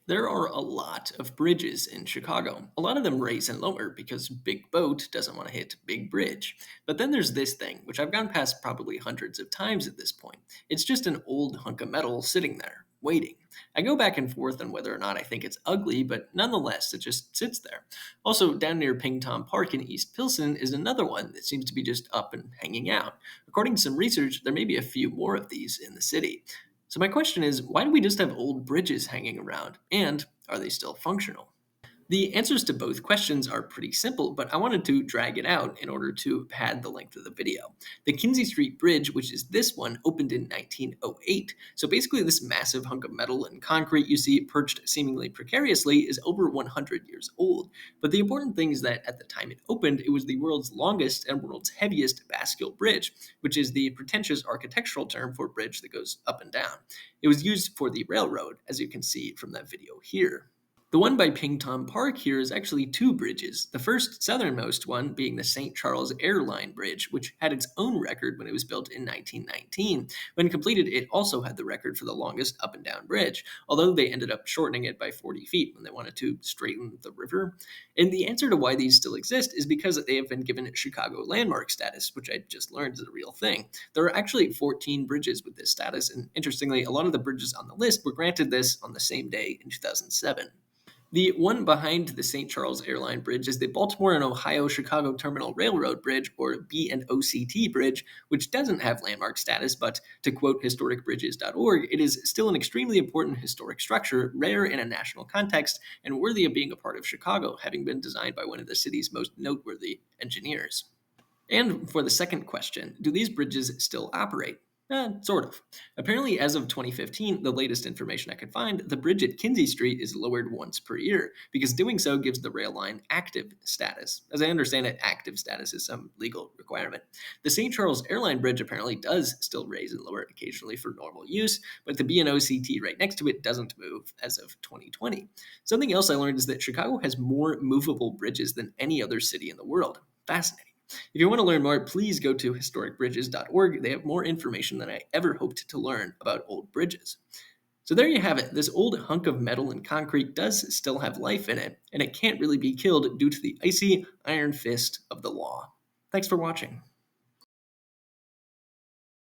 There are a lot of bridges in Chicago. A lot of them raise and lower because Big Boat doesn't want to hit Big Bridge. But then there's this thing, which I've gone past probably hundreds of times at this point. It's just an old hunk of metal sitting there, waiting. I go back and forth on whether or not I think it's ugly, but nonetheless, it just sits there. Also, down near Pingtom Park in East Pilsen is another one that seems to be just up and hanging out. According to some research, there may be a few more of these in the city. So my question is, why do we just have old bridges hanging around? And are they still functional? The answers to both questions are pretty simple, but I wanted to drag it out in order to pad the length of the video. The Kinzie Street Bridge, which is this one, opened in 1908. So basically, this massive hunk of metal and concrete you see perched seemingly precariously is over 100 years old. But the important thing is that at the time it opened, it was the world's longest and world's heaviest bascule bridge, which is the pretentious architectural term for a bridge that goes up and down. It was used for the railroad, as you can see from that video here. The one by Pingtom Park here is actually two bridges. The first southernmost one being the St. Charles Airline Bridge, which had its own record when it was built in 1919. When completed, it also had the record for the longest up and down bridge, although they ended up shortening it by 40 feet when they wanted to straighten the river. And the answer to why these still exist is because they have been given Chicago landmark status, which I just learned is a real thing. There are actually 14 bridges with this status, and interestingly, a lot of the bridges on the list were granted this on the same day in 2007. The one behind the St. Charles Airline Bridge is the Baltimore and Ohio Chicago Terminal Railroad Bridge, or B&OCT Bridge, which doesn't have landmark status, but to quote historicbridges.org, it is still an extremely important historic structure, rare in a national context, and worthy of being a part of Chicago, having been designed by one of the city's most noteworthy engineers. And for the second question, do these bridges still operate? Sort of. Apparently, as of 2015, the latest information I could find, the bridge at Kinzie Street is lowered once per year, because doing so gives the rail line active status. As I understand it, active status is some legal requirement. The St. Charles Airline Bridge apparently does still raise and lower occasionally for normal use, but the B&OCT right next to it doesn't move as of 2020. Something else I learned is that Chicago has more movable bridges than any other city in the world. Fascinating. If you want to learn more, please go to historicbridges.org. They have more information than I ever hoped to learn about old bridges. So there you have it. This old hunk of metal and concrete does still have life in it, and it can't really be killed due to the icy iron fist of the law. Thanks for watching.